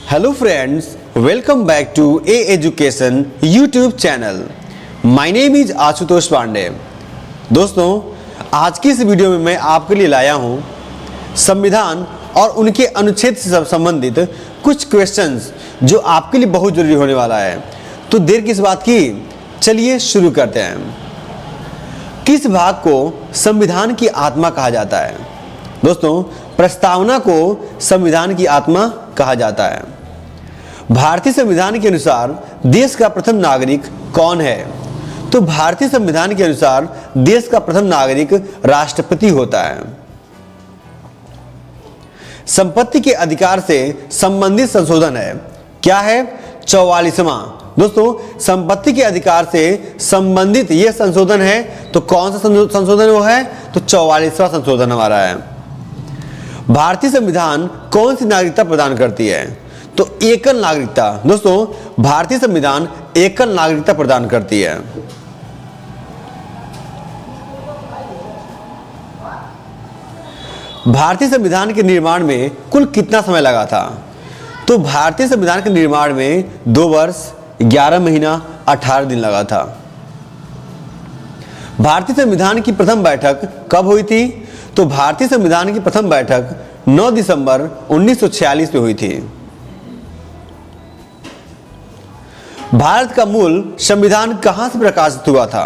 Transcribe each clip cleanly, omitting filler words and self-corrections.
Hello friends, welcome back to A Education YouTube channel. My name is Ashutosh Pandey. दोस्तों, आज की इस वीडियो में मैं आपके लिए लाया हूं संविधान और उनके अनुच्छेद से संबंधित कुछ क्वेश्चंस जो आपके लिए बहुत जरूरी होने वाला है। तो देर किस बात की, चलिए शुरू करते हैं। किस भाग को संविधान की आत्मा कहा जाता है? दोस्तों, प्रस्तावना को संविधान की आत्मा कहा जाता है। भारतीय संविधान के अनुसार देश का प्रथम नागरिक कौन है? तो भारतीय संविधान के अनुसार देश का प्रथम नागरिक राष्ट्रपति होता है। संपत्ति के अधिकार से संबंधित संशोधन है, क्या है? 44वां। दोस्तों, संपत्ति के अधिकार से संबंधित यह संशोधन है, तो कौन सा संशोधन वो है? तो 44वां संशोधन हमारा है। भारतीय संविधान कौन सी नागरिकता प्रदान करती है? तो एकल नागरिकता। दोस्तों, भारतीय संविधान एकल नागरिकता प्रदान करती है। भारतीय संविधान के निर्माण में कुल कितना समय लगा था? तो भारतीय संविधान के निर्माण में 2 वर्ष 11 महीना 18 दिन लगा था। भारतीय संविधान की प्रथम बैठक कब हुई थी? तो भारतीय संविधान की प्रथम बैठक 9 दिसंबर 1946 में हुई थी। भारत का मूल संविधान कहां से प्रकाशित हुआ था?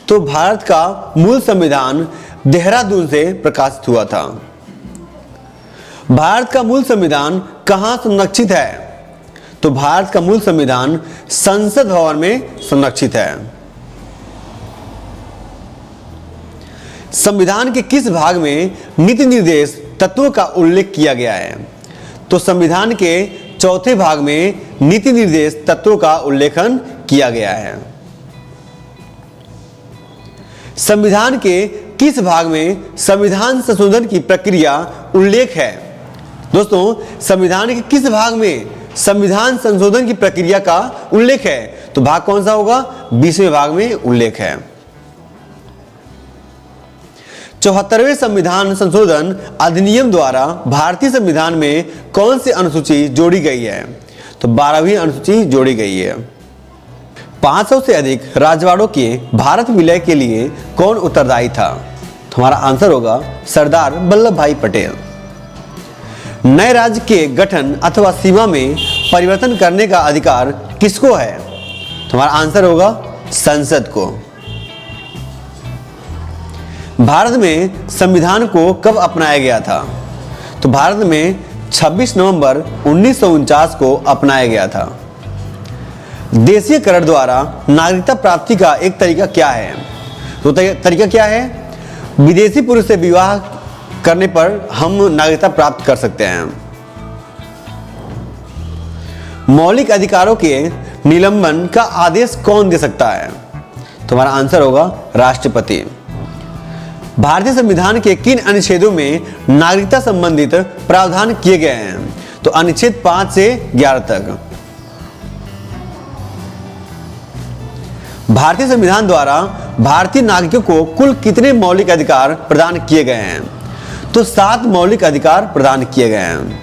तो भारत का मूल संविधान देहरादून से प्रकाशित हुआ था। भारत का मूल संविधान कहां संरक्षित है? तो भारत का मूल संविधान संसद भवन में संरक्षित है। संविधान के किस भाग में नीति निर्देश तत्वों का उल्लेख किया गया है? तो संविधान के चौथे भाग में नीति निर्देश तत्वों का उल्लेखन किया गया है। संविधान के किस भाग में संविधान संशोधन की प्रक्रिया उल्लेख है? दोस्तों, संविधान के किस भाग में संविधान संशोधन की प्रक्रिया का उल्लेख है? तो भाग कौन सा होगा? 20वें भाग में उल्लेख है। 74वें संविधान संशोधन अधिनियम द्वारा भारतीय संविधान में कौन सी अनुसूची जोड़ी गई है? तो 12वीं अनुसूची जोड़ी गई है। 500 से अधिक राजवाड़ों के भारत विलय के लिए कौन उत्तरदायी था? तो हमारा आंसर होगा सरदार वल्लभ भाई पटेल। नए राज्य के गठन अथवा सीमा में परिवर्तन करने का अधिकार किसको है? तो हमारा आंसर होगा संसद को। भारत में संविधान को कब अपनाया गया था? तो भारत में 26 नवंबर 1949 को अपनाया गया था। देशीयकरण द्वारा नागरिकता प्राप्ति का एक तरीका क्या है? तो तरीका क्या है? विदेशी पुरुष से विवाह करने पर हम नागरिकता प्राप्त कर सकते हैं। मौलिक अधिकारों के निलंबन का आदेश कौन दे सकता है? तो हमारा आंसर होगा राष्ट्रपति। भारतीय संविधान के किन अनुच्छेदों में नागरिकता संबंधित प्रावधान किए गए हैं? तो अनुच्छेद 5 से 11 तक। भारतीय संविधान द्वारा भारतीय नागरिकों को कुल कितने मौलिक अधिकार प्रदान किए गए हैं? तो 7 मौलिक अधिकार प्रदान किए गए हैं।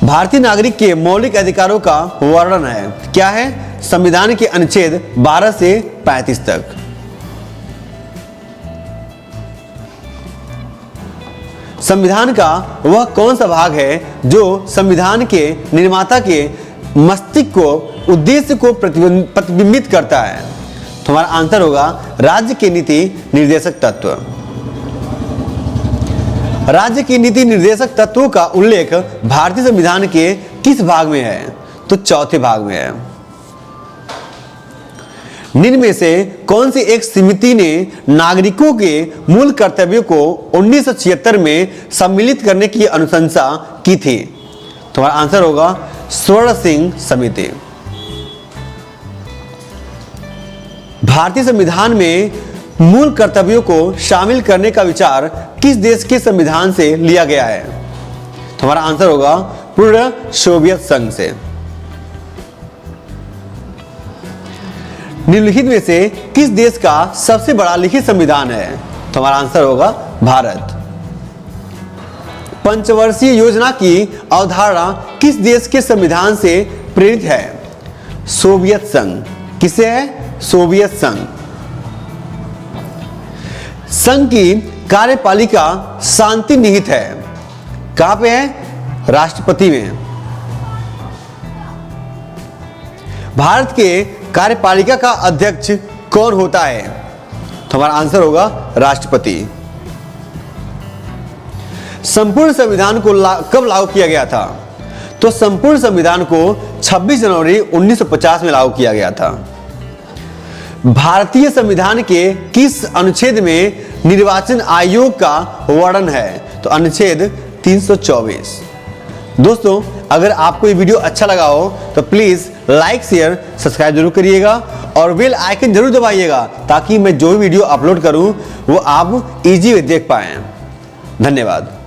भारतीय नागरिक के मौलिक अधिकारों का वर्णन है, क्या है? संविधान के अनुच्छेद 12 से 35 तक। संविधान का वह कौन सा भाग है जो संविधान के निर्माता के मस्तिष्क को उद्देश्य को प्रतिबिंबित करता है? तो हमारा आंसर होगा राज्य के नीति निर्देशक तत्व। राज्य की नीति निर्देशक तत्वों का उल्लेख भारतीय संविधान के किस भाग में है? तो चौथे भाग में है। निम्न में से कौन सी एक समिति ने नागरिकों के मूल कर्तव्यों को 1976 में सम्मिलित करने की अनुशंसा की थी? तो हमारा आंसर होगा स्वर्ण सिंह समिति। भारतीय संविधान में मूल कर्तव्यों को शामिल करने का विचार किस देश के संविधान से लिया गया है? तो हमारा आंसर होगा पूर्व सोवियत संघ से। निम्नलिखित में से किस देश का सबसे बड़ा लिखित संविधान है? तो हमारा आंसर होगा भारत। पंचवर्षीय योजना की अवधारणा किस देश के संविधान से प्रेरित है? सोवियत संघ। किसे है? सोवियत संघ। संघ की कार्यपालिका शांति निहित है। कहां पे है? राष्ट्रपति में। भारत के कार्यपालिका का अध्यक्ष कौन होता है? तो हमारा आंसर होगा राष्ट्रपति। संपूर्ण संविधान को कब लागू किया गया था? तो संपूर्ण संविधान को 26 जनवरी 1950 में लागू किया गया था। भारतीय संविधान के किस अनुच्छेद में निर्वाचन आयोग का वर्णन है? तो अनुच्छेद 324। दोस्तों, अगर आपको ये वीडियो अच्छा लगा हो तो प्लीज लाइक शेयर सब्सक्राइब जरूर करिएगा और बेल आइकन जरूर दबाइएगा ताकि मैं जो भी वीडियो अपलोड करूं वो आप इजी देख पाएं। धन्यवाद।